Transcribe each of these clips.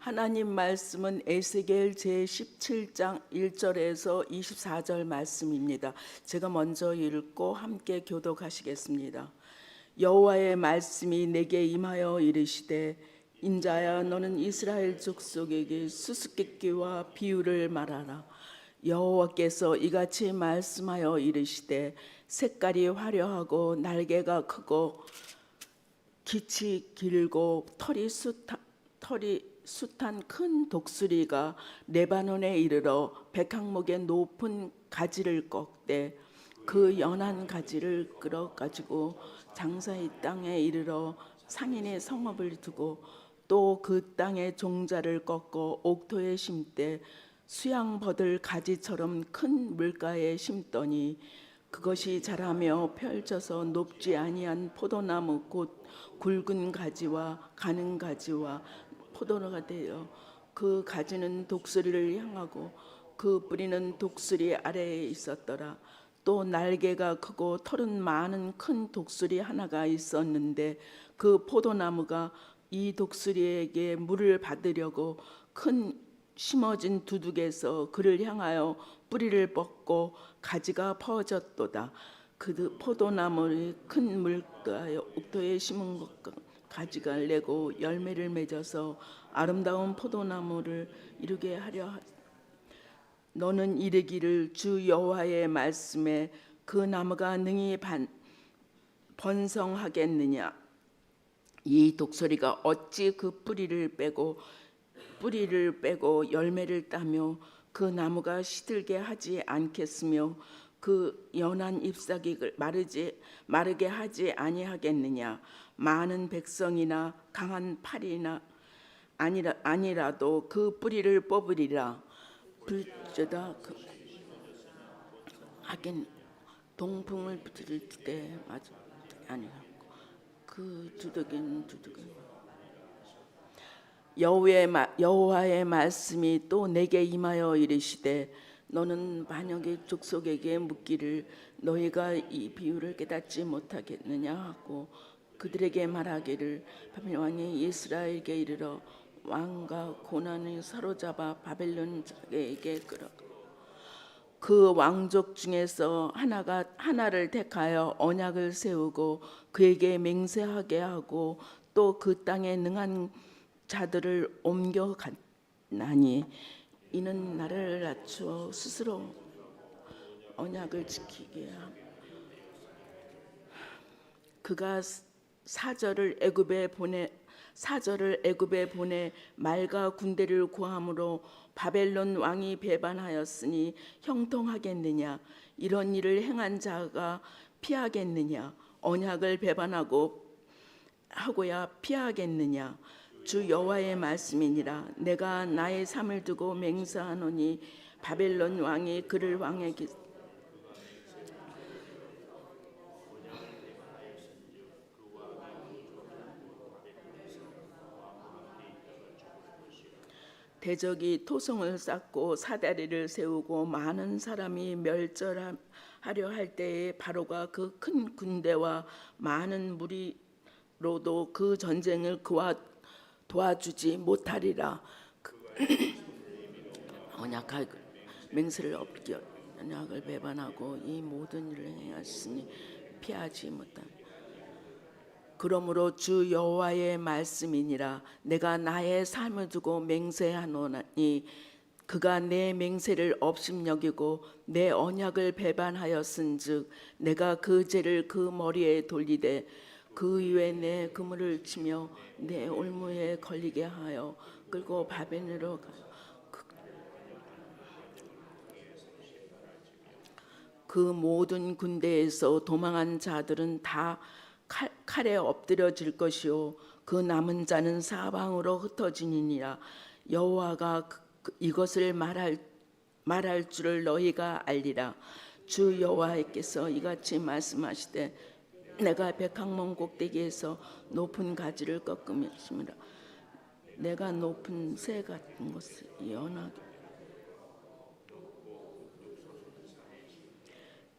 하나님 말씀은 에스겔 제17장 1절에서 24절 말씀입니다. 제가 먼저 읽고 함께 교독하시겠습니다. 여호와의 말씀이 내게 임하여 이르시되 인자야 너는 이스라엘 족속에게 수수께끼와 비유를 말하라. 여호와께서 이같이 말씀하여 이르시되 색깔이 화려하고 날개가 크고 깃이 길고 털이 숱한 큰 독수리가 레바논에 이르러 백항목의 높은 가지를 꺾되 그 연한 가지를 끌어 가지고 장사의 땅에 이르러 상인의 성읍을 두고 또 그 땅의 종자를 꺾어 옥토에 심되 수양버들 가지처럼 큰 물가에 심더니 그것이 자라며 펼쳐서 높지 아니한 포도나무 곧 굵은 가지와 가는 가지와 포도나가 되어 그 가지는 독수리를 향하고 그 뿌리는 독수리 아래에 있었더라. 또 날개가 크고 털은 많은 큰 독수리 하나가 있었는데 그 포도나무가 이 독수리에게 물을 받으려고 큰 심어진 두둑에서 그를 향하여 뿌리를 뻗고 가지가 퍼졌도다. 그 포도나무의 큰 물가에 옥토에 심은 것과 가지가 내고 열매를 맺어서 아름다운 포도나무를 이루게 하려 너는 이르기를 주 여호와의 말씀에 그 나무가 능히 번성하겠느냐. 이 독수리가 어찌 그 뿌리를 빼고 열매를 따며 그 나무가 시들게 하지 않겠으며 그 연한 잎사귀를 마르게 하지 아니하겠느냐. 많은 백성이나 강한 팔이나 아니라도 그 뿌리를 뽑으리라. 불저다 하긴 동풍을 부릴 때 맞아 아니라 그 두둑은 여호와의 말씀이 또 내게 임하여 이르시되 너는 반역의 족속에게 묻기를 너희가 이 비유를 깨닫지 못하겠느냐 하고 그들에게 말하기를 바벨론 왕이 이스라엘에게 이르러 왕과 고난을 사로잡아 바벨론 자에게 끌어 그 왕족 중에서 하나를 택하여 언약을 세우고 그에게 맹세하게 하고 또 그 땅에 능한 자들을 옮겨갔나니 이는 나를 낮추어 스스로 언약을 지키게 함. 그가 사절을 애굽에 보내 말과 군대를 구함으로 바벨론 왕이 배반하였으니 형통하겠느냐. 이런 일을 행한 자가 피하겠느냐. 언약을 배반하고 하고야 피하겠느냐. 주 여호와의 말씀이니라. 내가 나의 삶을 두고 맹세하노니 바벨론 왕이 그를 왕에게 대적이 토성을 쌓고 사다리를 세우고 많은 사람이 멸절하려 할 때에 바로가 그 큰 군대와 많은 무리로도 그 전쟁을 그와 도와주지 못하리라. 언약할 맹세를 어기어 언약을 배반하고 이 모든 일을 행하시니 피하지 못한. 그러므로 주 여호와의 말씀이니라. 내가 나의 삶을 두고 맹세하노니 그가 내 맹세를 업심여기고 내 언약을 배반하였은즉 내가 그 죄를 그 머리에 돌리되 그 위에 내 그물을 치며 내 올무에 걸리게 하여 끌고 바벨론으로 그 모든 군대에서 도망한 자들은 다 칼에 엎드려질 것이요 그 남은 자는 사방으로 흩어지니라. 여호와가 이것을 말할 줄을 너희가 알리라. 주 여호와께서 이같이 말씀하시되 내가 백항목 꼭대기에서 높은 가지를 꺾음이라. 내가 높은 새 같은 것을 연하게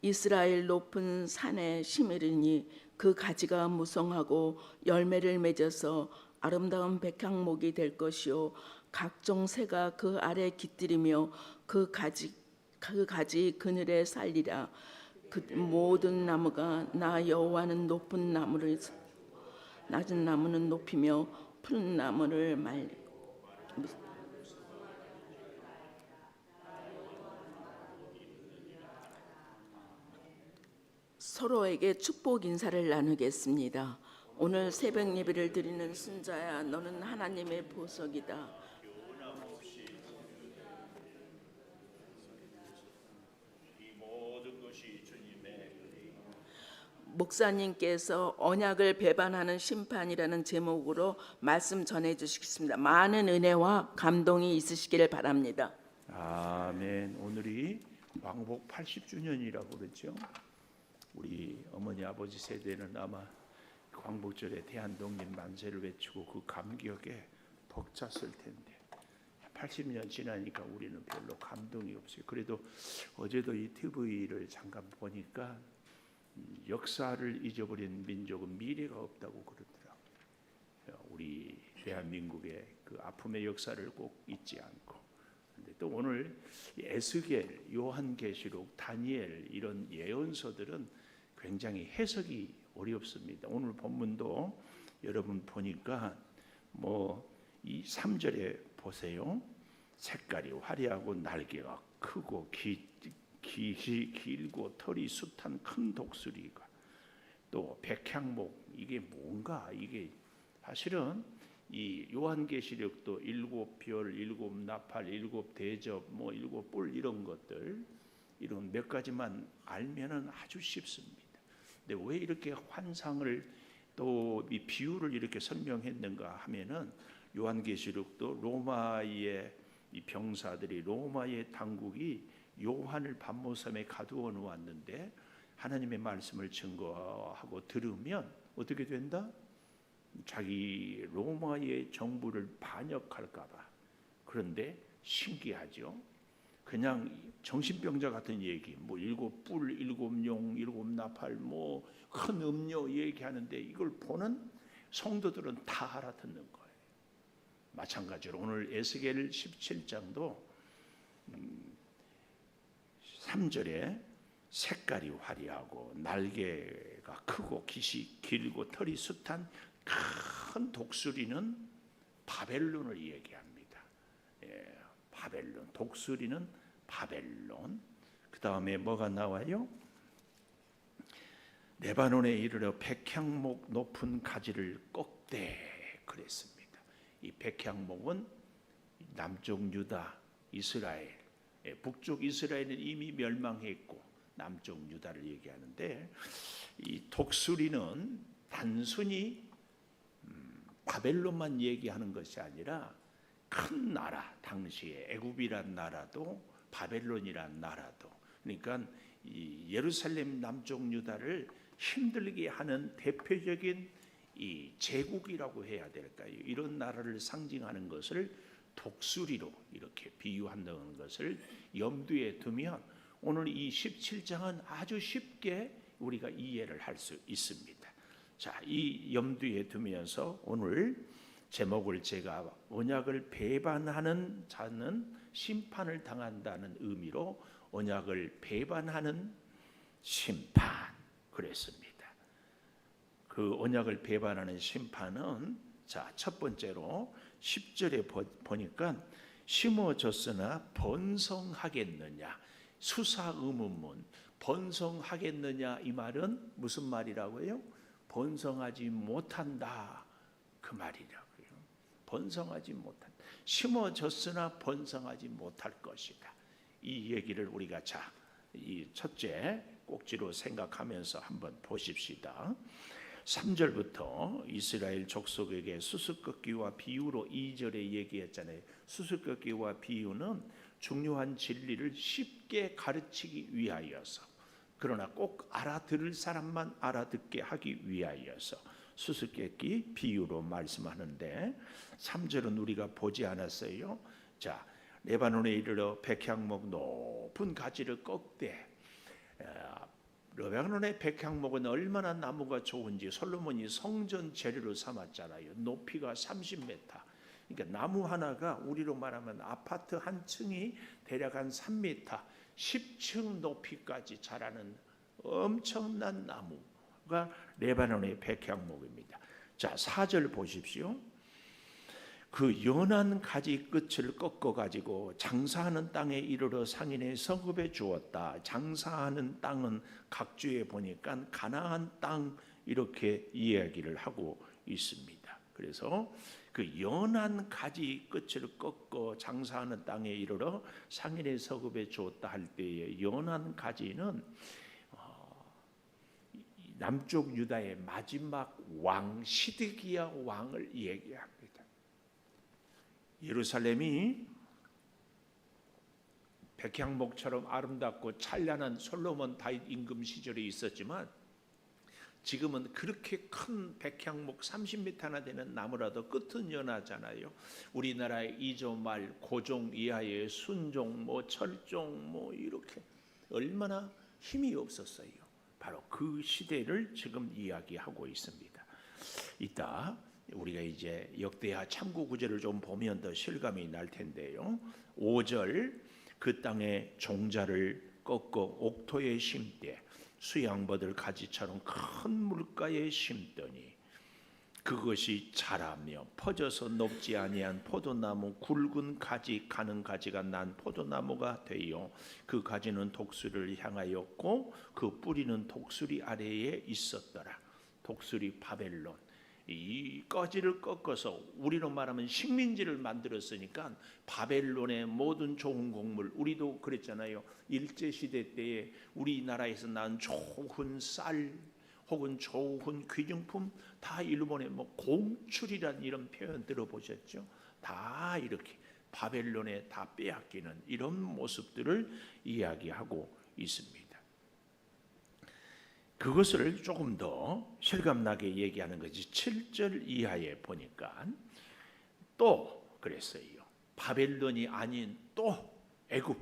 이스라엘 높은 산에 심으리니 그 가지가 무성하고 열매를 맺어서 아름다운 백향목이 될 것이요 각종 새가 그 아래 깃들이며 그 가지 그늘에 살리라. 그 모든 나무가 나 여호와는 높은 나무를 낮은 나무는 높이며 푸른 나무를 말리고 서로에게 축복 인사를 나누겠습니다. 오늘 새벽 예배를 드리는 순자야, 너는 하나님의 보석이다. 목사님께서 언약을 배반하는 심판이라는 제목으로 말씀 전해 주시겠습니다. 많은 은혜와 감동이 있으시기를 바랍니다. 아멘. 오늘이 왕복 80주년이라고 그러죠. 우리 어머니 아버지 세대는 아마 광복절에 대한독립 만세를 외치고 그 감격에 벅찼을 텐데 80년 지나니까 우리는 별로 감동이 없어요. 그래도 어제도 이 TV를 잠깐 보니까 역사를 잊어버린 민족은 미래가 없다고 그러더라고요. 우리 대한민국의 그 아픔의 역사를 꼭 잊지 않고, 근데 또 오늘 에스겔, 요한계시록, 다니엘 이런 예언서들은 굉장히 해석이 어렵습니다. 오늘 본문도 여러분 보니까 이 3절에 보세요. 색깔이 화려하고 날개가 크고 길고 털이 숱한 큰 독수리가, 또 백향목, 이게 뭔가, 이게 사실은 이 요한계시록도 7별, 7나팔, 7대접, 7뿔 이런 것들, 이런 몇 가지만 알면은 아주 쉽습니다. 근데 왜 이렇게 환상을 또 이 비유를 이렇게 설명했는가 하면은 요한계시록도 로마의 이 병사들이, 로마의 당국이 요한을 반모섬에 가두어 놓았는데 하나님의 말씀을 증거하고 들으면 어떻게 된다? 자기 로마의 정부를 반역할까 봐. 그런데 신기하죠. 그냥 정신병자 같은 얘기, 7뿔, 7용, 7나팔, 큰 음료 얘기하는데 이걸 보는 성도들은 다 알아듣는 거예요. 마찬가지로 오늘 에스겔 17장도 3절에 색깔이 화려하고 날개가 크고 깃이 길고 털이 숱한 큰 독수리는 바벨론을 얘기합니다. 바벨론, 독수리는 바벨론. 그 다음에 뭐가 나와요? 레바논에 이르러 백향목 높은 가지를 꺾되 그랬습니다. 이 백향목은 남쪽 유다, 이스라엘, 북쪽 이스라엘은 이미 멸망했고 남쪽 유다를 얘기하는데, 이 독수리는 단순히 바벨론만 얘기하는 것이 아니라 큰 나라, 당시에 애굽이란 나라도 바벨론이란 나라도, 그러니까 이 예루살렘 남쪽 유다를 힘들게 하는 대표적인 이 제국이라고 해야 될까요? 이런 나라를 상징하는 것을 독수리로 이렇게 비유한다는 것을 염두에 두면 오늘 이 17장은 아주 쉽게 우리가 이해를 할 수 있습니다. 자, 이 염두에 두면서 오늘 제목을 제가 언약을 배반하는 자는 심판을 당한다는 의미로 언약을 배반하는 심판 그랬습니다. 그 언약을 배반하는 심판은, 자, 첫 번째로 10절에 보니까 심어졌으나 번성하겠느냐, 수사의문문, 번성하겠느냐, 이 말은 무슨 말이라고요? 번성하지 못한다, 그 말이라고요. 번성하지 못한다. 심어졌으나 번성하지 못할 것이다. 이 얘기를 우리가 이 첫째 꼭지로 생각하면서 한번 보십시다. 3절부터 이스라엘 족속에게 수수께끼와 비유로 2절에 얘기했잖아요. 수수께끼와 비유는 중요한 진리를 쉽게 가르치기 위하여서, 그러나 꼭 알아들을 사람만 알아듣게 하기 위하여서 수수께끼 비유로 말씀하는데, 3절은 우리가 보지 않았어요. 자, 레바논에 이르러 백향목 높은 가지를 꺾되 레바논의 백향목은 얼마나 나무가 좋은지 솔로몬이 성전 재료로 삼았잖아요. 높이가 30m. 그러니까 나무 하나가 우리로 말하면 아파트 한 층이 대략 한 3m, 10층 높이까지 자라는 엄청난 나무가 레바논의 백향목입니다. 자, 4절 보십시오. 그 연한 가지 끝을 꺾어 가지고 장사하는 땅에 이르러 상인의 성읍에 주었다. 장사하는 땅은 각주에 보니까 가나안 땅 이렇게 이야기를 하고 있습니다. 그래서 그 연한 가지 끝을 꺾어 장사하는 땅에 이르러 상인의 성읍에 주었다 할 때에 연한 가지는 남쪽 유다의 마지막 왕 시드기야 왕을 얘기합니다. 예루살렘이 백향목처럼 아름답고 찬란한 솔로몬 다윗 임금 시절에 있었지만 지금은 그렇게 큰 백향목 30m나 되는 나무라도 끝은 연하잖아요. 우리나라의 이조말, 고종 이하의 순종, 철종 이렇게 얼마나 힘이 없었어요. 바로 그 시대를 지금 이야기하고 있습니다. 이따 우리가 이제 역대하 참고 구절을 좀 보면 더 실감이 날 텐데요. 5절 그 땅에 종자를 꺾어 옥토에 심되 수양버들 가지처럼 큰 물가에 심더니 그것이 자라며 퍼져서 높지 아니한 포도나무 굵은 가지 가는 가지가 난 포도나무가 되어 그 가지는 독수리를 향하였고 그 뿌리는 독수리 아래에 있었더라. 독수리 바벨론. 이 꺼지를 꺾어서 우리로 말하면 식민지를 만들었으니까 바벨론의 모든 좋은 곡물, 우리도 그랬잖아요. 일제시대 때에 우리나라에서 난 좋은 쌀 혹은 좋은 귀중품 다 일본의 공출이란 이런 표현 들어보셨죠? 다 이렇게 바벨론에 다 빼앗기는 이런 모습들을 이야기하고 있습니다. 그것을 조금 더 실감나게 얘기하는 것이 7절 이하에 보니까 또 그랬어요. 바벨론이 아닌 또 애굽,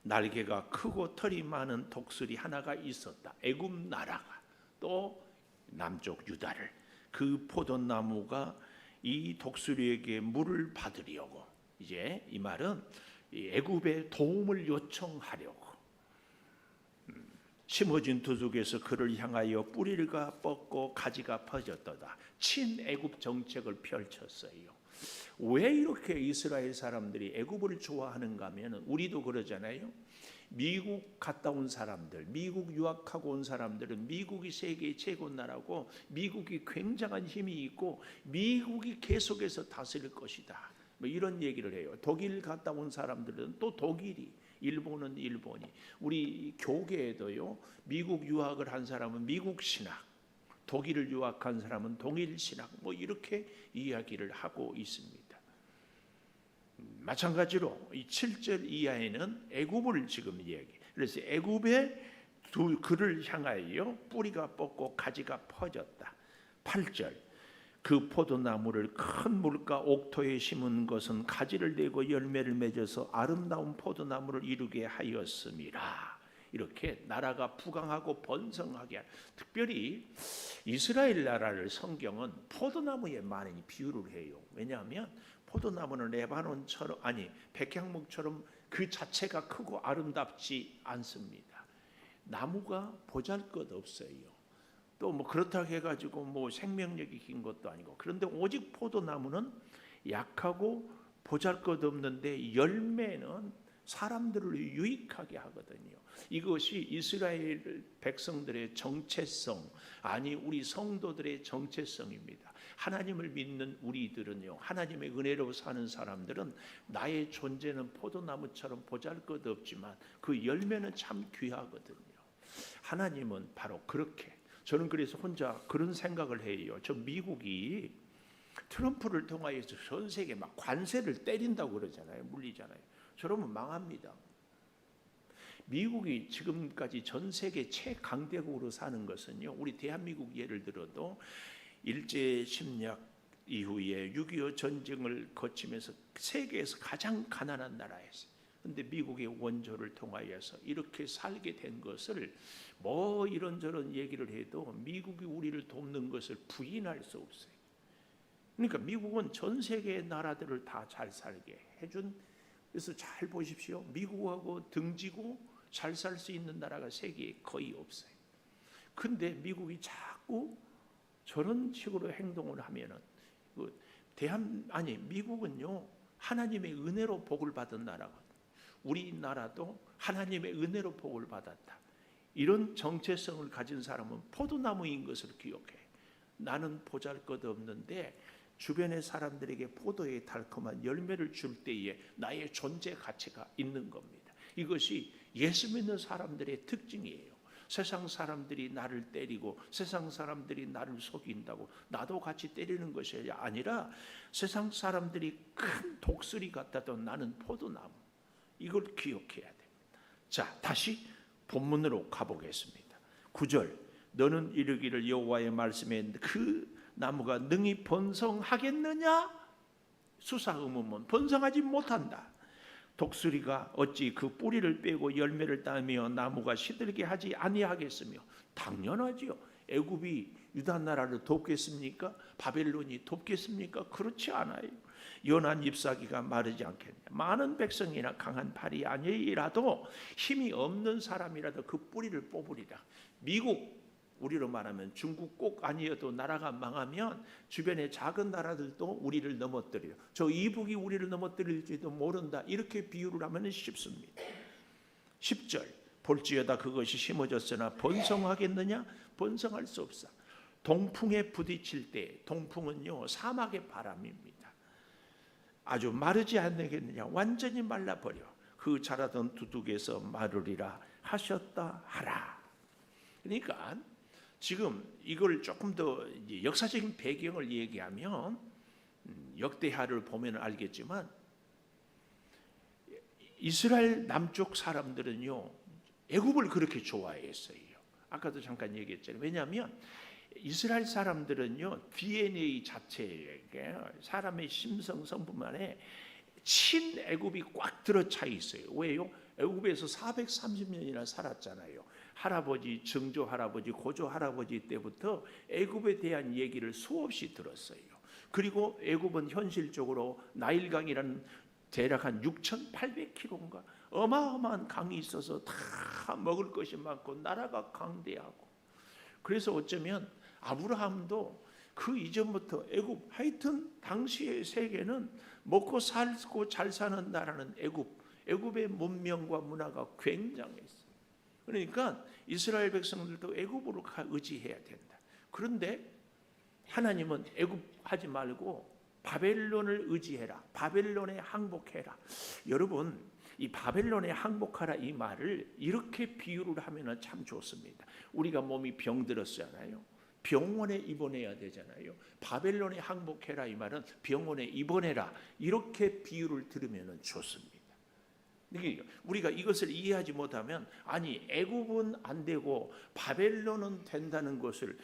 날개가 크고 털이 많은 독수리 하나가 있었다. 애굽 나라가 또 남쪽 유다를, 그 포도나무가 이 독수리에게 물을 받으려고, 이제 이 말은 애굽의 도움을 요청하려고 심어진 두둑에서 그를 향하여 뿌리가 뻗고 가지가 퍼졌도다. 친애굽 정책을 펼쳤어요. 왜 이렇게 이스라엘 사람들이 애굽을 좋아하는가 하면 우리도 그러잖아요. 미국 갔다 온 사람들, 미국 유학하고 온 사람들은 미국이 세계 최고 나라고 미국이 굉장한 힘이 있고 미국이 계속해서 다스릴 것이다. 이런 얘기를 해요. 독일 갔다 온 사람들은 또 독일이, 일본은 일본이, 우리 교계에도요. 미국 유학을 한 사람은 미국 신학, 독일을 유학한 사람은 동일 신학, 이렇게 이야기를 하고 있습니다. 마찬가지로 이 7절 이하에는 애굽을 지금 이야기. 그래서 애굽의 그를 향하여 뿌리가 뻗고 가지가 퍼졌다. 8절 그 포도나무를 큰 물가 옥토에 심은 것은 가지를 내고 열매를 맺어서 아름다운 포도나무를 이루게 하였음이라. 이렇게 나라가 부강하고 번성하게, 특별히 이스라엘 나라를 성경은 포도나무에 많이 비유를 해요. 왜냐하면 포도나무는 레바논처럼, 백향목처럼 그 자체가 크고 아름답지 않습니다. 나무가 보잘것없어요. 또 그렇다고 해가지고 생명력이 긴 것도 아니고, 그런데 오직 포도나무는 약하고 보잘것없는데 열매는 사람들을 유익하게 하거든요. 이것이 이스라엘 백성들의 정체성, 우리 성도들의 정체성입니다. 하나님을 믿는 우리들은요, 하나님의 은혜로 사는 사람들은 나의 존재는 포도나무처럼 보잘것없지만 그 열매는 참 귀하거든요. 하나님은 바로 그렇게, 저는 그래서 혼자 그런 생각을 해요. 저 미국이 트럼프를 통하여서 전 세계 막 관세를 때린다고 그러잖아요. 물리잖아요. 저러면 망합니다. 미국이 지금까지 전 세계 최강대국으로 사는 것은요, 우리 대한민국 예를 들어도 일제 침략 이후에 6.25 전쟁을 거치면서 세계에서 가장 가난한 나라였어요. 근데 미국의 원조를 통하여서 이렇게 살게 된 것을 뭐 이런저런 얘기를 해도 미국이 우리를 돕는 것을 부인할 수 없어요. 그러니까 미국은 전 세계의 나라들을 다 잘 살게 해준. 그래서 잘 보십시오. 미국하고 등지고 잘 살 수 있는 나라가 세계에 거의 없어요. 근데 미국이 자꾸 저런 식으로 행동을 하면은 미국은요 하나님의 은혜로 복을 받은 나라거든요. 우리나라도 하나님의 은혜로 복을 받았다. 이런 정체성을 가진 사람은 포도나무인 것을 기억해. 나는 보잘것없는데 주변의 사람들에게 포도의 달콤한 열매를 줄 때에 나의 존재 가치가 있는 겁니다. 이것이 예수 믿는 사람들의 특징이에요. 세상 사람들이 나를 때리고 세상 사람들이 나를 속인다고 나도 같이 때리는 것이 아니라 세상 사람들이 큰 독수리 같아도 나는 포도나무. 이걸 기억해야 됩니다. 자, 다시 본문으로 가보겠습니다. 9절 너는 이르기를 여호와의 말씀에 그 나무가 능히 번성하겠느냐? 수사의문문 번성하지 못한다. 독수리가 어찌 그 뿌리를 빼고 열매를 따며 나무가 시들게 하지 아니하겠으며 당연하지요. 애굽이 유다 나라를 돕겠습니까? 바벨론이 돕겠습니까? 그렇지 않아요. 연한 잎사귀가 마르지 않겠냐. 많은 백성이나 강한 팔이 아니라도 힘이 없는 사람이라도 그 뿌리를 뽑으리라. 미국 우리로 말하면 중국 꼭 아니어도 나라가 망하면 주변의 작은 나라들도 우리를 넘어뜨려요. 저 이북이 우리를 넘어뜨릴지도 모른다. 이렇게 비유를 하면 쉽습니다. 10절 볼지어다 그것이 심어졌으나 번성하겠느냐? 번성할 수 없어. 동풍에 부딪힐 때 동풍은요 사막의 바람입니다. 아주 마르지 않겠느냐? 완전히 말라버려. 그 자라던 두둑에서 마르리라 하셨다 하라. 그러니까 지금 이걸 조금 더 역사적인 배경을 얘기하면 역대하를 보면 알겠지만 이스라엘 남쪽 사람들은요 애굽을 그렇게 좋아했어요. 아까도 잠깐 얘기했잖아요. 왜냐하면 이스라엘 사람들은요 DNA 자체에 사람의 심성 성품 안에 친애굽이 꽉 들어차 있어요. 왜요? 애굽에서 430년이나 살았잖아요. 할아버지, 증조 할아버지, 고조 할아버지 때부터 애굽에 대한 얘기를 수없이 들었어요. 그리고 애굽은 현실적으로 나일강이라는 대략 한 6,800km인가 어마어마한 강이 있어서 다 먹을 것이 많고 나라가 강대하고, 그래서 어쩌면 아브라함도 그 이전부터 애굽, 하여튼 당시의 세계는 먹고 살고 잘 사는 나라는 애굽의 문명과 문화가 굉장했어요. 그러니까 이스라엘 백성들도 애굽으로 의지해야 된다. 그런데 하나님은 애굽 하지 말고 바벨론을 의지해라. 바벨론에 항복해라. 여러분, 이 바벨론에 항복하라 이 말을 이렇게 비유를 하면 참 좋습니다. 우리가 몸이 병들었잖아요. 병원에 입원해야 되잖아요. 바벨론에 항복해라 이 말은 병원에 입원해라. 이렇게 비유를 들으면 좋습니다. 우리가 이것을 이해하지 못하면 아니 애굽은 안 되고 바벨론은 된다는 것을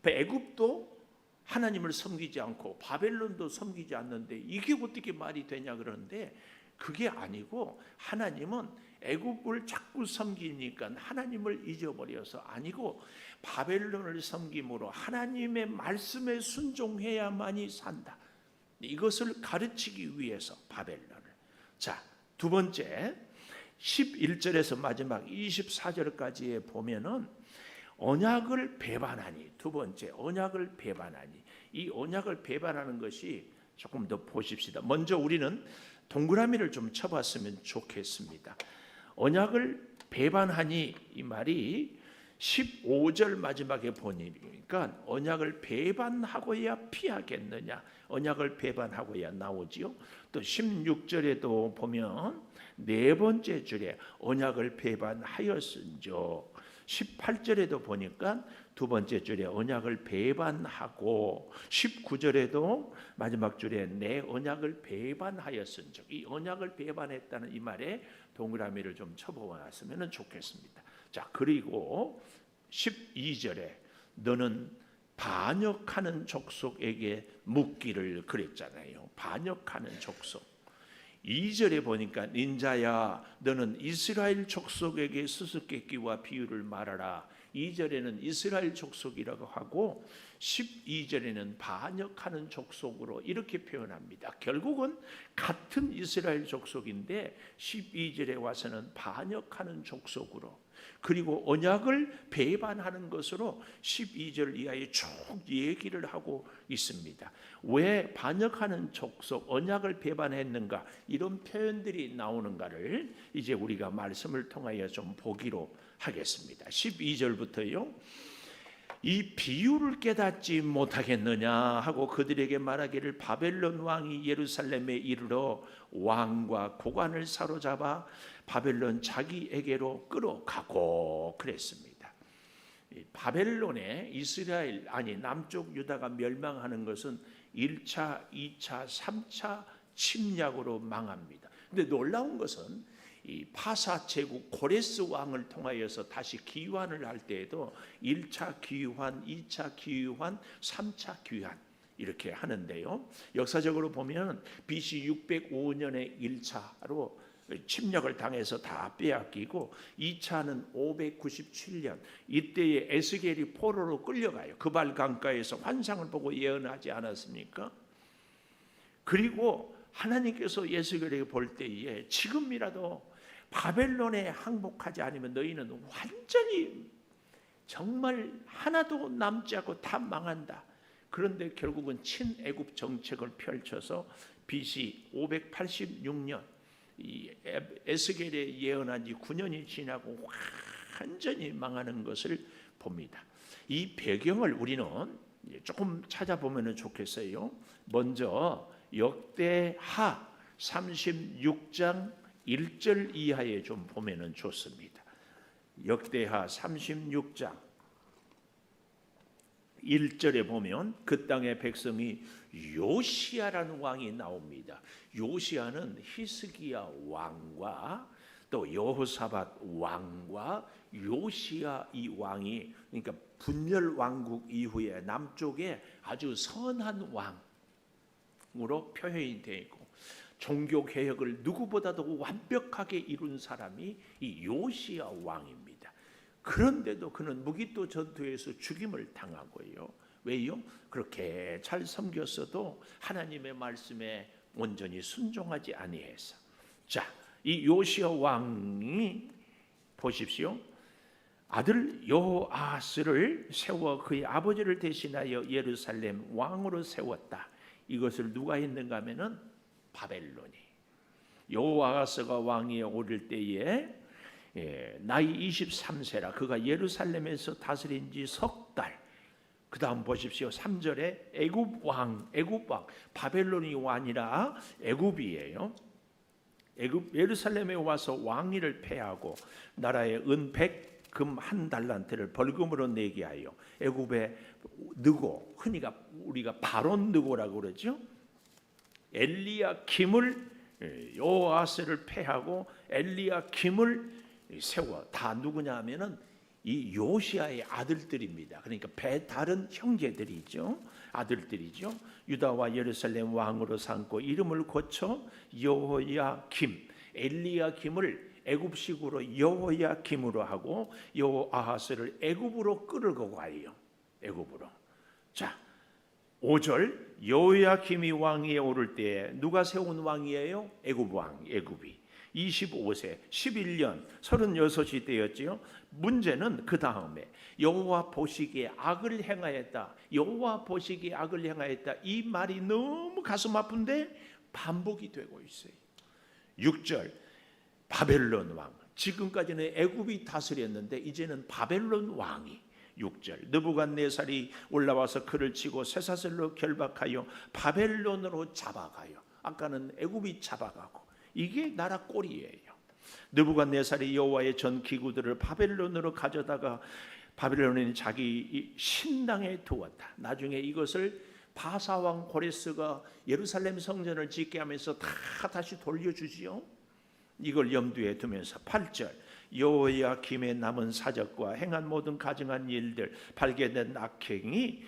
애굽도 하나님을 섬기지 않고 바벨론도 섬기지 않는데 이게 어떻게 말이 되냐 그러는데 그게 아니고 하나님은 애굽을 자꾸 섬기니까 하나님을 잊어버려서 아니고 바벨론을 섬김으로 하나님의 말씀에 순종해야만이 산다. 이것을 가르치기 위해서 바벨론을. 자, 두 번째 11절에서 마지막 24절까지에 보면은 언약을 배반하니, 두 번째 언약을 배반하니, 이 언약을 배반하는 것이 조금 더 보십시다. 먼저 우리는 동그라미를 좀 쳐봤으면 좋겠습니다. 언약을 배반하니 이 말이 15절 마지막에 보니까 언약을 배반하고야 피하겠느냐, 언약을 배반하고야 나오지요. 또 16절에도 보면 네 번째 줄에 언약을 배반하였은즉, 18절에도 보니까 두 번째 줄에 언약을 배반하고, 19절에도 마지막 줄에 내 언약을 배반하였은즉, 이 언약을 배반했다는 이 말에 동그라미를 좀 쳐보았으면 좋겠습니다. 자, 그리고 12절에 너는 반역하는 족속에게 묻기를 그랬잖아요. 반역하는 족속. 2절에 보니까 인자야 너는 이스라엘 족속에게 수수께끼와 비유를 말하라. 2절에는 이스라엘 족속이라고 하고 12절에는 반역하는 족속으로 이렇게 표현합니다. 결국은 같은 이스라엘 족속인데 12절에 와서는 반역하는 족속으로, 그리고 언약을 배반하는 것으로 12절 이하에 쭉 얘기를 하고 있습니다. 왜 반역하는 족속, 언약을 배반했는가, 이런 표현들이 나오는가를 이제 우리가 말씀을 통하여 좀 보기로 하겠습니다. 12절부터요. 이 비유를 깨닫지 못하겠느냐 하고 그들에게 말하기를 바벨론 왕이 예루살렘에 이르러 왕과 고관을 사로잡아 바벨론 자기에게로 끌어가고 그랬습니다. 바벨론에 이스라엘, 아니 남쪽 유다가 멸망하는 것은 1차, 2차, 3차 침략으로 망합니다. 근데 놀라운 것은 이 파사 제국 고레스 왕을 통하여서 다시 귀환을 할 때에도 1차 귀환, 2차 귀환, 3차 귀환 이렇게 하는데요. 역사적으로 보면 BC 605년에 1차로 침략을 당해서 다 빼앗기고 2차는 597년 이때에 에스겔이 포로로 끌려가요. 그발 강가에서 환상을 보고 예언하지 않았습니까? 그리고 하나님께서 에스겔에게 볼 때에 지금이라도 바벨론에 항복하지 않으면 너희는 완전히 정말 하나도 남지 않고 다 망한다. 그런데 결국은 친애굽 정책을 펼쳐서 BC 586년 이 에스겔에 예언한 지 9년이 지나고 완전히 망하는 것을 봅니다. 이 배경을 우리는 조금 찾아보면 좋겠어요. 먼저 역대하 36장 1절 이하에 좀 보면 좋습니다. 역대하 36장 1절에 보면 그 땅의 백성이 요시야라는 왕이 나옵니다. 요시야는 히스기야 왕과 또 여호사밧 왕과 요시야 이 왕이, 그러니까 분열 왕국 이후에 남쪽에 아주 선한 왕으로 표현이 되어 있고 종교 개혁을 누구보다도 완벽하게 이룬 사람이 이 요시야 왕입니다. 그런데도 그는 무기토 전투에서 죽임을 당하고요. 왜요? 그렇게 잘 섬겼어도 하나님의 말씀에 온전히 순종하지 아니해서. 자, 이 요시야 왕이 보십시오. 아들 여호아스를 세워 그의 아버지를 대신하여 예루살렘 왕으로 세웠다. 이것을 누가 했는가 하면은 바벨론이. 여호아스가 왕위에 오를 때에 나이 23세라 그가 예루살렘에서 다스린 지 석 달. 그 다음 보십시오. 3절에 애굽 왕, 바벨론이 아니라 애굽이에요. 애굽 예루살렘에 와서 왕위를 폐하고 나라에 은 100, 금 1달란트를 벌금으로 내게 하여 애굽의 느고, 흔히가 우리가 바론 느고라고 그러죠. 엘리야김을, 여호아스를 폐하고 엘리야김을 세워. 다 누구냐 하면은 이 요시야의 아들들입니다. 그러니까 다른 형제들이죠. 아들들이죠. 유다와 예루살렘 왕으로 삼고 이름을 고쳐 여호야김, 엘리야김을 애굽식으로 여호야김으로 하고 여호아하스를 애굽으로 끌고 가요. 애굽으로. 자, 5절 여호야김이 왕위에 오를 때 누가 세운 왕이에요? 애굽 왕, 애굽이. 25세, 11년, 36이 되었지요. 문제는 그 다음에 여호와 보시기에 악을 행하였다. 여호와 보시기에 악을 행하였다. 이 말이 너무 가슴 아픈데 반복이 되고 있어요. 6절 바벨론 왕. 지금까지는 애굽이 다스렸는데 이제는 바벨론 왕이. 6절 느부갓네살이 올라와서 그를 치고 쇠사슬로 결박하여 바벨론으로 잡아가요. 아까는 애굽이 잡아가고. 이게 나라 꼴이에요. 느부갓네살이 여호와의 전 기구들을 바벨론으로 가져다가 바벨론인 자기 신당에 두었다. 나중에 이것을 바사왕 고레스가 예루살렘 성전을 짓게 하면서 다 다시 돌려주지요. 이걸 염두에 두면서 8절 여호야김의 남은 사적과 행한 모든 가증한 일들, 발견된 악행이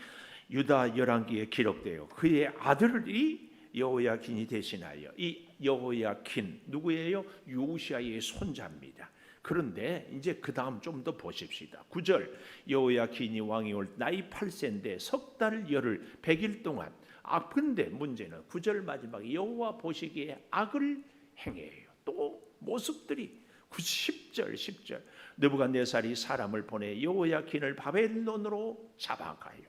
유다 열왕기에 기록되어 그의 아들이 여호야김이 대신하여, 이 여호야킨 누구예요? 요시야의 손자입니다. 그런데 이제 그 다음 좀 더 보십시다. 9절 여호야킨이 왕이 올 나이 8세인데 석 달 열흘 100일 동안 근데 문제는 9절 마지막에 여호와 보시기에 악을 행해요. 또 모습들이 10절 느부갓네살이 사람을 보내 여호야킨을 바벨론으로 잡아가요.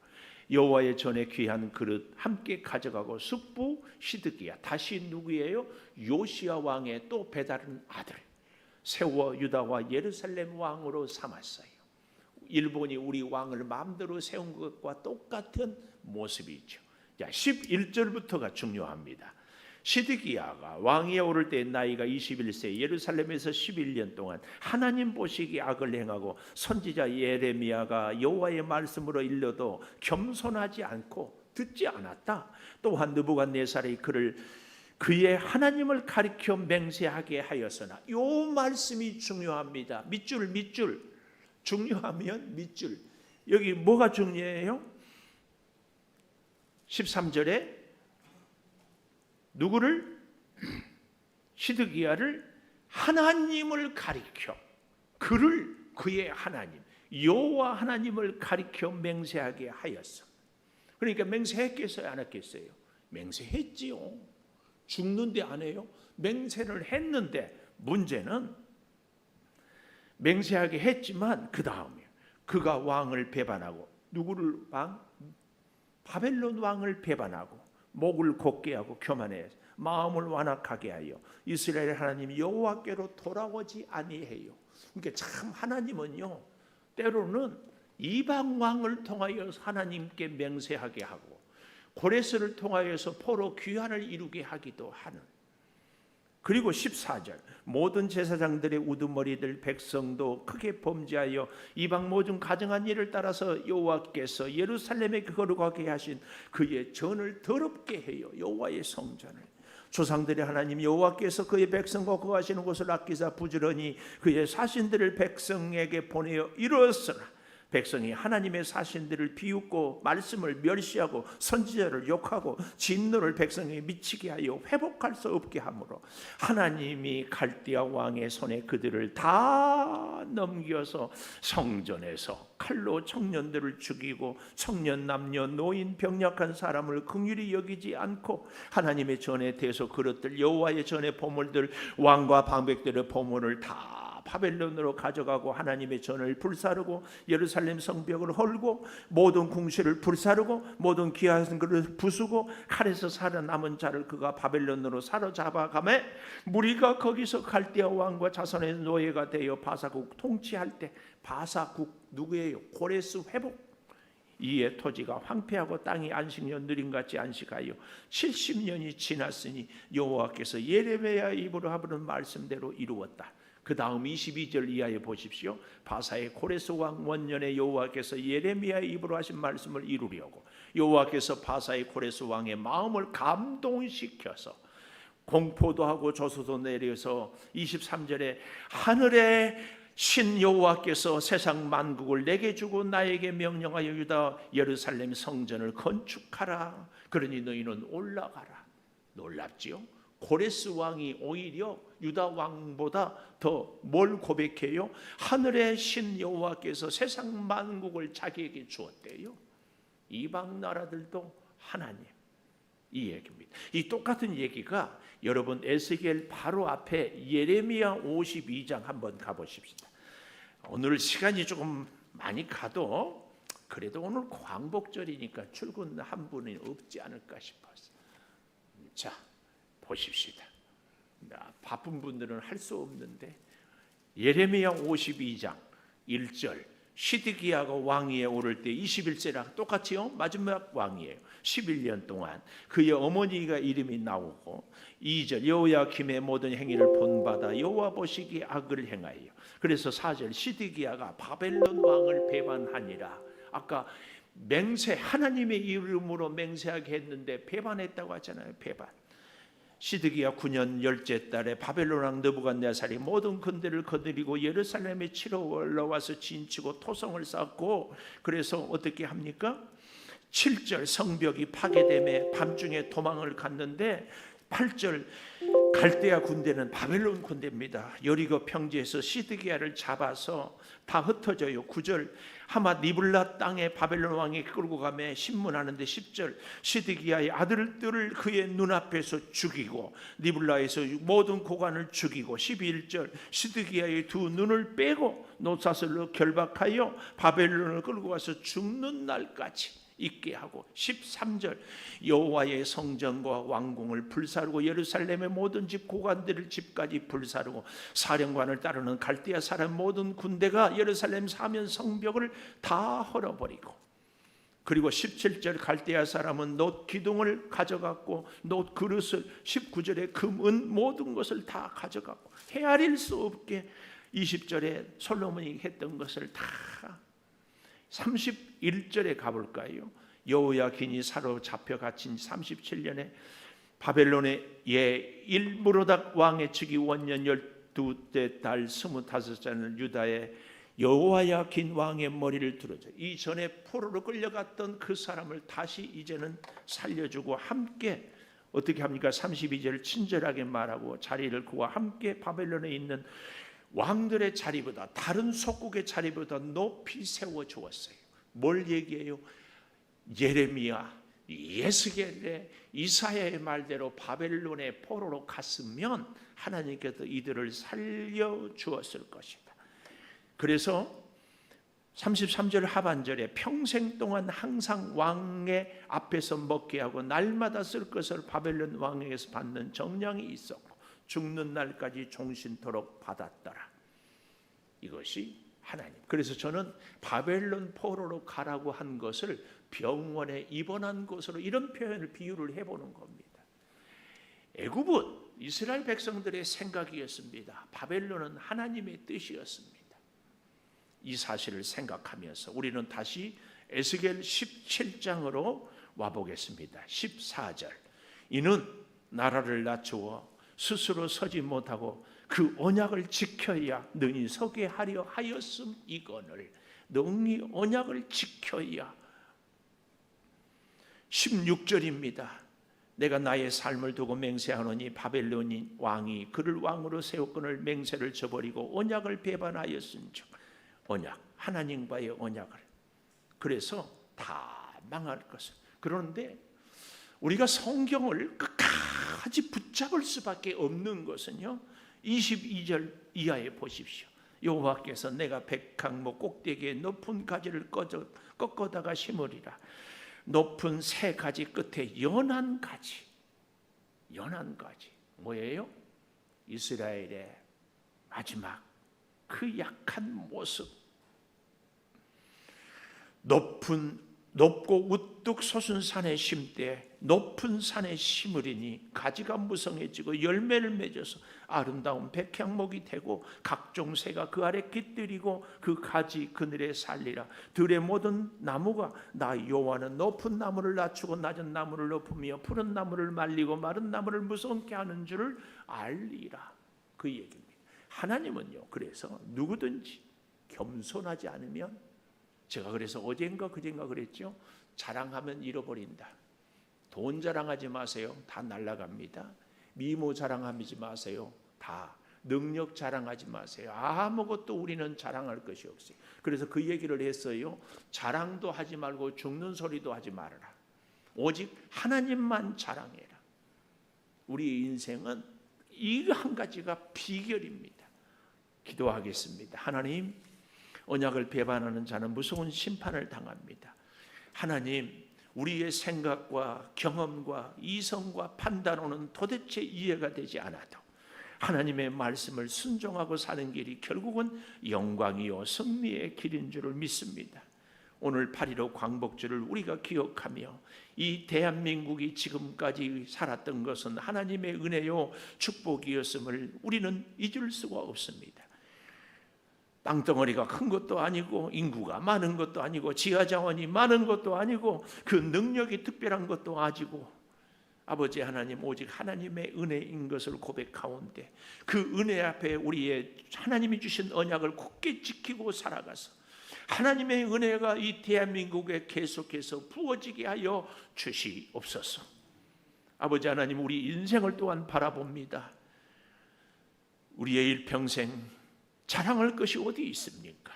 여호와의 전에 귀한 그릇 함께 가져가고 숙부 시드기야 다시 누구예요? 요시야 왕의 또 배다른 아들 세워 유다와 예루살렘 왕으로 삼았어요. 일본이 우리 왕을 마음대로 세운 것과 똑같은 모습이죠. 자, 11절부터가 중요합니다. 시드기야가 왕위에 오를 때 나이가 21세 예루살렘에서 11년 동안 하나님 보시기 악을 행하고 선지자 예레미야가 여호와의 말씀으로 일러도 겸손하지 않고 듣지 않았다. 또한 느부갓네살이 그의 하나님을 가리켜 맹세하게 하였으나 이 말씀이 중요합니다. 밑줄 중요하면 밑줄. 여기 뭐가 중요해요? 13절에 누구를? 시드기야를 하나님을 가리켜 그의 하나님 여호와 하나님을 가리켜 맹세하게 하였어. 그러니까 맹세했겠어요? 안 했겠어요? 맹세했지요. 죽는데 안 해요? 맹세를 했는데 문제는 맹세하게 했지만 그 다음에 그가 왕을 배반하고 누구를 왕? 바벨론 왕을 배반하고 목을 곧게 하고 교만해 마음을 완악하게 하여 이스라엘 하나님 여호와께로 돌아오지 아니해요. 그러니까 참 하나님은요 때로는 이방 왕을 통하여 하나님께 맹세하게 하고 고레스를 통하여서 포로 귀환을 이루게 하기도 하는. 그리고 14절 모든 제사장들의 우두머리들 백성도 크게 범죄하여 이방 모든 가증한 일을 따라서 여호와께서 예루살렘에 거룩하게 하신 그의 전을 더럽게 해요. 여호와의 성전을 조상들의 하나님 여호와께서 그의 백성과 거하시는 곳을 아끼사 부지런히 그의 사신들을 백성에게 보내어 이루었으나 백성이 하나님의 사신들을 비웃고 말씀을 멸시하고 선지자를 욕하고 진노를 백성에게 미치게 하여 회복할 수 없게 하므로 하나님이 갈대아 왕의 손에 그들을 다 넘겨서 성전에서 칼로 청년들을 죽이고 청년 남녀 노인 병약한 사람을 긍휼히 여기지 않고 하나님의 전에 대해서 그릇들 여호와의 전에 보물들 왕과 방백들의 보물을 다 바벨론으로 가져가고 하나님의 전을 불사르고 예루살렘 성벽을 헐고 모든 궁실을 불사르고 모든 귀한 것을 부수고 칼에서 살아남은 자를 그가 바벨론으로 사로잡아가매 무리가 거기서 갈대아 왕과 자손의 노예가 되어 바사국 통치할 때 바사국 누구예요? 고레스 회복 이에 토지가 황폐하고 땅이 안식년 누림같이 안식하여 70년이 지났으니 여호와께서 예레미야 입으로 하는 말씀대로 이루었다. 그 다음 22절 이하에 보십시오. 바사의 고레스 왕 원년에 여호와께서 예레미야의 입으로 하신 말씀을 이루려고 여호와께서 바사의 고레스 왕의 마음을 감동시켜서 공포도 하고 조소도 내려서 23절에 하늘의 신 여호와께서 세상 만국을 내게 주고 나에게 명령하여 유다 예루살렘 성전을 건축하라. 그러니 너희는 올라가라. 놀랍지요? 고레스 왕이 오히려 유다 왕보다 더 뭘 고백해요? 하늘의 신 여호와께서 세상 만국을 자기에게 주었대요. 이방 나라들도 하나님. 이 얘기입니다. 이 똑같은 얘기가 여러분 에스겔 바로 앞에 예레미야 52장 한번 가보십시다. 오늘 시간이 조금 많이 가도 그래도 오늘 광복절이니까 출근한 분이 없지 않을까 싶어서. 자, 보십시다. 바쁜 분들은 할 수 없는데 예레미야 52장 1절 시드기야가 왕위에 오를 때 21세랑 똑같이요. 마지막 왕이에요. 11년 동안 그의 어머니가 이름이 나오고 2절 여호야김의 모든 행위를 본받아 여호와 보시기에 악을 행하여 그래서 4절 시드기야가 바벨론 왕을 배반하니라. 아까 맹세 하나님의 이름으로 맹세하게 했는데 배반했다고 하잖아요. 배반. 시드기야 9년 열째 달에 바벨론 왕 느부갓네살이 모든 근대를 거느리고 예루살렘에 치러 올라와서 진치고 토성을 쌓고 그래서 어떻게 합니까? 7절 성벽이 파괴됨에 밤중에 도망을 갔는데 8절 갈대아 군대는 바벨론 군대입니다. 여리고 평지에서 시드기야를 잡아서 다 흩어져요. 9절 하맛 니블라 땅에 바벨론 왕이 끌고 가며 신문하는데 10절 시드기야의 아들들을 그의 눈앞에서 죽이고 니블라에서 모든 고관을 죽이고 11절 시드기야의 두 눈을 빼고 노사슬로 결박하여 바벨론을 끌고 가서 죽는 날까지 있게 하고 13절 여호와의 성전과 왕궁을 불사르고 예루살렘의 모든 집 고관들을 집까지 불사르고 사령관을 따르는 갈대아 사람 모든 군대가 예루살렘 사면 성벽을 다 헐어버리고 그리고 17절 갈대아 사람은 놋 기둥을 가져갔고 놋 그릇을 19절에 금, 은 모든 것을 다 가져갔고 헤아릴 수 없게 20절에 솔로몬이 했던 것을 다 31절에 가볼까요? 여호야긴이 사로잡혀 갇힌 37년에 바벨론의 일므로닥 왕의 즉위 원년 12대 달 25살은 유다의 여호야긴 왕의 머리를 두르죠. 이전에 포로로 끌려갔던 그 사람을 다시 이제는 살려주고 함께 어떻게 합니까? 32절 친절하게 말하고 자리를 그와 함께 바벨론에 있는 왕들의 자리보다 다른 속국의 자리보다 높이 세워 주었어요. 뭘 얘기해요? 예레미야, 예스겔의 이사야의 말대로 바벨론의 포로로 갔으면 하나님께서 이들을 살려 주었을 것이다. 그래서 33절 하반절에 평생 동안 항상 왕의 앞에서 먹게 하고 날마다 쓸 것을 바벨론 왕에게서 받는 정량이 있었고 죽는 날까지 종신토록 받았더라. 이것이 하나님. 그래서 저는 바벨론 포로로 가라고 한 것을 병원에 입원한 것으로 이런 표현을 비유를 해보는 겁니다. 애굽은 이스라엘 백성들의 생각이었습니다. 바벨론은 하나님의 뜻이었습니다. 이 사실을 생각하면서 우리는 다시 에스겔 17장으로 와보겠습니다. 14절 이는 나라를 낮추어 스스로 서지 못하고 그 언약을 지켜야 능히 서게 하려 하였음이거늘. 능히 언약을 지켜야. 16절입니다. 내가 나의 삶을 두고 맹세하노니 바벨론 왕이 그를 왕으로 세웠거늘 맹세를 저버리고 언약을 배반하였은즉. 언약, 하나님과의 언약을. 그래서 다 망할 것을. 그런데 우리가 성경을 끝까지 붙잡을 수밖에 없는 것은요 22절 이하에 보십시오. 여호와께서 내가 백항목 꼭대기에 높은 가지를 꺾어다가 심으리라. 높은 새 가지 끝에 연한 가지. 연한 가지 뭐예요? 이스라엘의 마지막 그 약한 모습. 높고 우뚝 솟은 산에 심되 높은 산에 심으리니 가지가 무성해지고 열매를 맺어서 아름다운 백향목이 되고 각종 새가 그 아래 깃들이고 그 가지 그늘에 살리라. 들의 모든 나무가 나 여호와는 높은 나무를 낮추고 낮은 나무를 높으며 푸른 나무를 말리고 마른 나무를 무성케 하는 줄을 알리라. 그 얘기입니다. 하나님은요 그래서 누구든지 겸손하지 않으면, 제가 그래서 어젠가 그젠가 그랬죠. 자랑하면 잃어버린다. 돈 자랑하지 마세요. 다 날아갑니다. 미모 자랑하지 마세요. 다. 능력 자랑하지 마세요. 아무것도 우리는 자랑할 것이 없어요. 그래서 그 얘기를 했어요. 자랑도 하지 말고 죽는 소리도 하지 말아라. 오직 하나님만 자랑해라. 우리 인생은 이 한 가지가 비결입니다. 기도하겠습니다. 하나님, 언약을 배반하는 자는 무서운 심판을 당합니다. 하나님, 우리의 생각과 경험과 이성과 판단으로는 도대체 이해가 되지 않아도 하나님의 말씀을 순종하고 사는 길이 결국은 영광이요 승리의 길인 줄을 믿습니다. 오늘 8.15 광복절을 우리가 기억하며 이 대한민국이 지금까지 살았던 것은 하나님의 은혜요 축복이었음을 우리는 잊을 수가 없습니다. 땅덩어리가 큰 것도 아니고 인구가 많은 것도 아니고 지하자원이 많은 것도 아니고 그 능력이 특별한 것도 아니고 아버지 하나님, 오직 하나님의 은혜인 것을 고백하온데 그 은혜 앞에 우리의 하나님이 주신 언약을 굳게 지키고 살아가서 하나님의 은혜가 이 대한민국에 계속해서 부어지게 하여 주시옵소서. 아버지 하나님, 우리 인생을 또한 바라봅니다. 우리의 일평생 자랑할 것이 어디 있습니까?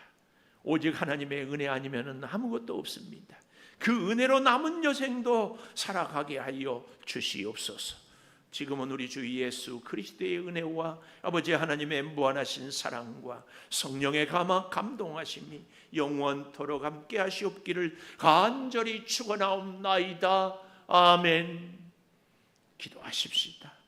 오직 하나님의 은혜 아니면 아무것도 없습니다. 그 은혜로 남은 여생도 살아가게 하여 주시옵소서. 지금은 우리 주 예수 그리스도의 은혜와 아버지 하나님의 무한하신 사랑과 성령의 감동하심이 영원토록 함께 하시옵기를 간절히 축원하옵나이다. 아멘. 기도하십시다.